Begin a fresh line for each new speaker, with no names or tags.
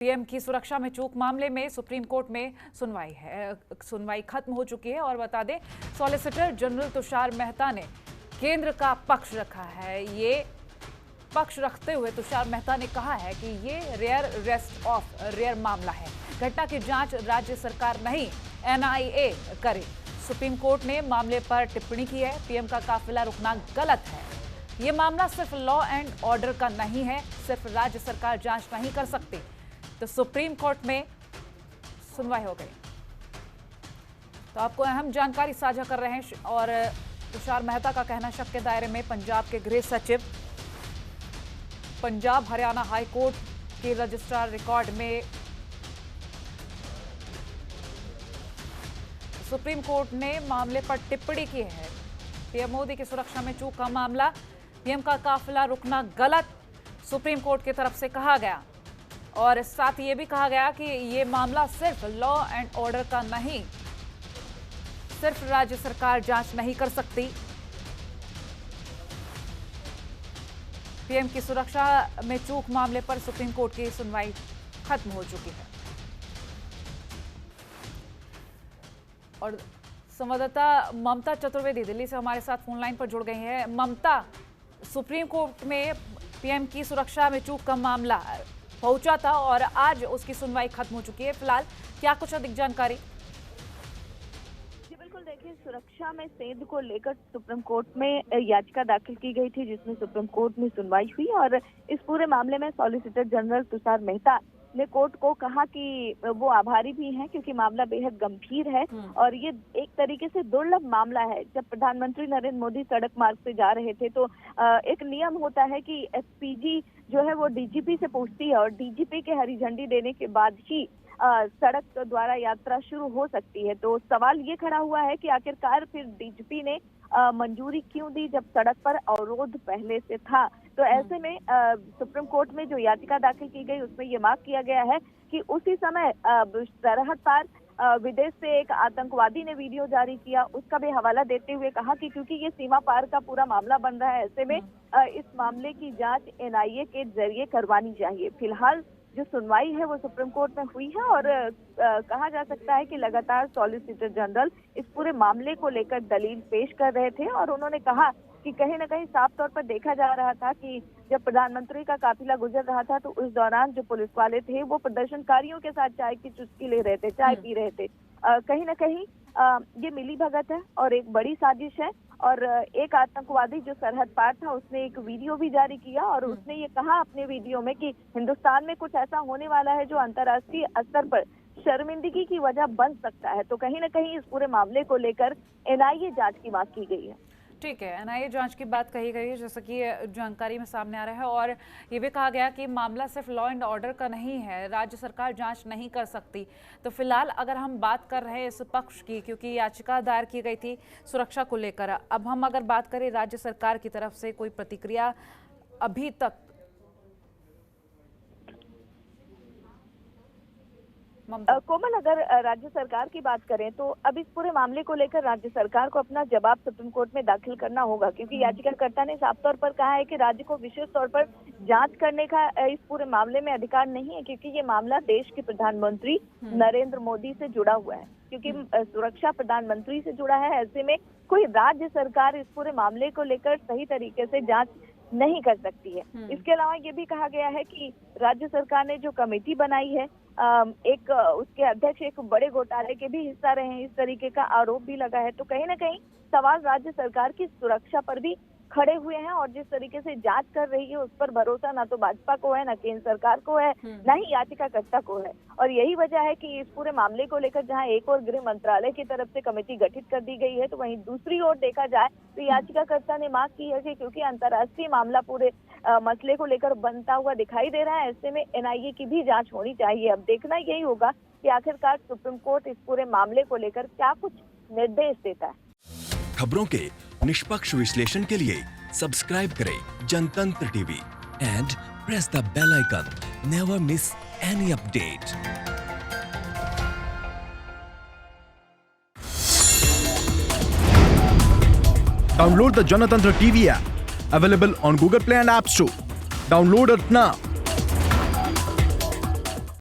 PM की सुरक्षा में चूक मामले में सुप्रीम कोर्ट में सुनवाई खत्म हो चुकी है। और बता दें, सॉलिसिटर जनरल तुषार मेहता ने केंद्र का पक्ष रखा है। ये पक्ष रखते हुए तुषार मेहता ने कहा है कि ये रेयर मामला है। घटना की जांच राज्य सरकार नहीं एनआईए करे। सुप्रीम कोर्ट ने मामले पर टिप्पणी की है। पीएम का काफिला रुकना गलत है। ये मामला सिर्फ लॉ एंड ऑर्डर का नहीं है, सिर्फ राज्य सरकार जांच नहीं कर सकती। तो सुप्रीम कोर्ट में सुनवाई हो गई। तो आपको अहम जानकारी साझा कर रहे हैं। और तुषार मेहता का कहना, शक के दायरे में पंजाब के गृह सचिव, पंजाब हरियाणा हाई कोर्ट के रजिस्ट्रार रिकॉर्ड में सुप्रीम कोर्ट ने मामले पर टिप्पणी की है। पीएम मोदी की सुरक्षा में चूक का मामला, पीएम का काफिला रुकना गलत, सुप्रीम कोर्ट की तरफ से कहा गया। और साथ ही ये भी कहा गया कि ये मामला सिर्फ लॉ एंड ऑर्डर का नहीं, सिर्फ राज्य सरकार जांच नहीं कर सकती। पीएम की सुरक्षा में चूक मामले पर सुप्रीम कोर्ट की सुनवाई खत्म हो चुकी है। और संवाददाता ममता चतुर्वेदी दिल्ली से हमारे साथ फोन लाइन पर जुड़ गई हैं। ममता, सुप्रीम कोर्ट में पीएम की सुरक्षा में चूक का मामला पहुंचा था और आज उसकी सुनवाई खत्म हो चुकी है। फिलहाल क्या कुछ अधिक जानकारी?
जी बिल्कुल, देखिए, सुरक्षा में सेंध को लेकर सुप्रीम कोर्ट में याचिका दाखिल की गई थी, जिसमें सुप्रीम कोर्ट में सुनवाई हुई। और इस पूरे मामले में सॉलिसिटर जनरल तुषार मेहता ने कोर्ट को कहा कि वो आभारी भी हैं, क्योंकि मामला बेहद गंभीर है और ये एक तरीके से दुर्लभ मामला है। जब प्रधानमंत्री नरेंद्र मोदी सड़क मार्ग से जा रहे थे तो एक नियम होता है कि एसपीजी जो है वो डीजीपी से पूछती है और डीजीपी के हरी झंडी देने के बाद ही सड़क द्वारा यात्रा शुरू हो सकती है। तो सवाल ये खड़ा हुआ है कि आखिरकार फिर डीजीपी ने मंजूरी क्यों दी जब सड़क पर अवरोध पहले से था। तो ऐसे में सुप्रीम कोर्ट में जो याचिका दाखिल की गई उसमें ये मांग किया गया है कि उसी समय सरहद पार विदेश से एक आतंकवादी ने वीडियो जारी किया, उसका भी हवाला देते हुए कहा कि क्योंकि ये सीमा पार का पूरा मामला बन रहा है, ऐसे में इस मामले की जांच एनआईए के जरिए करवानी चाहिए। फिलहाल जो सुनवाई है वो सुप्रीम कोर्ट में हुई है और कहा जा सकता है कि लगातार सॉलिसिटर जनरल इस पूरे मामले को लेकर दलील पेश कर रहे थे। और उन्होंने कहा कि कहीं न कहीं साफ तौर पर देखा जा रहा था कि जब प्रधानमंत्री का काफिला गुजर रहा था तो उस दौरान जो पुलिस वाले थे वो प्रदर्शनकारियों के साथ चाय की चुस्की ले रहे थे, चाय पी रहे थे। कहीं न कहीं ये मिलीभगत है और एक बड़ी साजिश है। और एक आतंकवादी जो सरहद पार था उसने एक वीडियो भी जारी किया और उसने ये कहा अपने वीडियो में कि हिंदुस्तान में कुछ ऐसा होने वाला है जो अंतर्राष्ट्रीय स्तर पर शर्मिंदगी की वजह बन सकता है। तो कहीं न कहीं इस पूरे मामले को लेकर एनआईए जांच की मांग की गई है।
ठीक है, एनआईए जांच की बात कही गई है, जैसा कि जानकारी में सामने आ रहा है। और ये भी कहा गया कि मामला सिर्फ लॉ एंड ऑर्डर का नहीं है, राज्य सरकार जांच नहीं कर सकती। तो फिलहाल अगर हम बात कर रहे हैं इस पक्ष की, क्योंकि याचिका दायर की गई थी सुरक्षा को लेकर, अब हम अगर बात करें राज्य सरकार की तरफ से कोई प्रतिक्रिया अभी तक?
कोमल, अगर राज्य सरकार की बात करें तो अब इस पूरे मामले को लेकर राज्य सरकार को अपना जवाब सुप्रीम कोर्ट में दाखिल करना होगा, क्योंकि याचिकाकर्ता ने साफ तौर पर कहा है कि राज्य को विशेष तौर पर जांच करने का इस पूरे मामले में अधिकार नहीं है, क्योंकि ये मामला देश के प्रधानमंत्री नरेंद्र मोदी से जुड़ा हुआ है, क्योंकि सुरक्षा प्रधानमंत्री से जुड़ा है। ऐसे में कोई राज्य सरकार इस पूरे मामले को लेकर सही तरीके से जांच नहीं कर सकती है। इसके अलावा ये भी कहा गया है कि राज्य सरकार ने जो कमेटी बनाई है, एक उसके अध्यक्ष एक बड़े घोटाले के भी हिस्सा रहे हैं, इस तरीके का आरोप भी लगा है। तो कहीं न कहीं सवाल राज्य सरकार की सुरक्षा पर भी खड़े हुए हैं और जिस तरीके से जांच कर रही है उस पर भरोसा ना तो भाजपा को है, ना केंद्र सरकार को है, ना ही याचिकाकर्ता को है। और यही वजह है कि इस पूरे मामले को लेकर जहां एक और गृह मंत्रालय की तरफ से कमेटी गठित कर दी गई है, तो वहीं दूसरी ओर देखा जाए तो याचिकाकर्ता ने मांग की है कि क्योंकि अंतर्राष्ट्रीय मामला पूरे मसले को लेकर बनता हुआ दिखाई दे रहा है, ऐसे में एनआईए की भी जांच होनी चाहिए। अब देखना यही होगा कि आखिरकार सुप्रीम कोर्ट इस पूरे मामले को लेकर क्या कुछ निर्देश देता है।
खबरों के निष्पक्ष विश्लेषण के लिए सब्सक्राइब करें Janatantra TV and press the bell icon. Never miss any update.
Download the Janatantra TV app, available on Google Play and App Store. Download it now.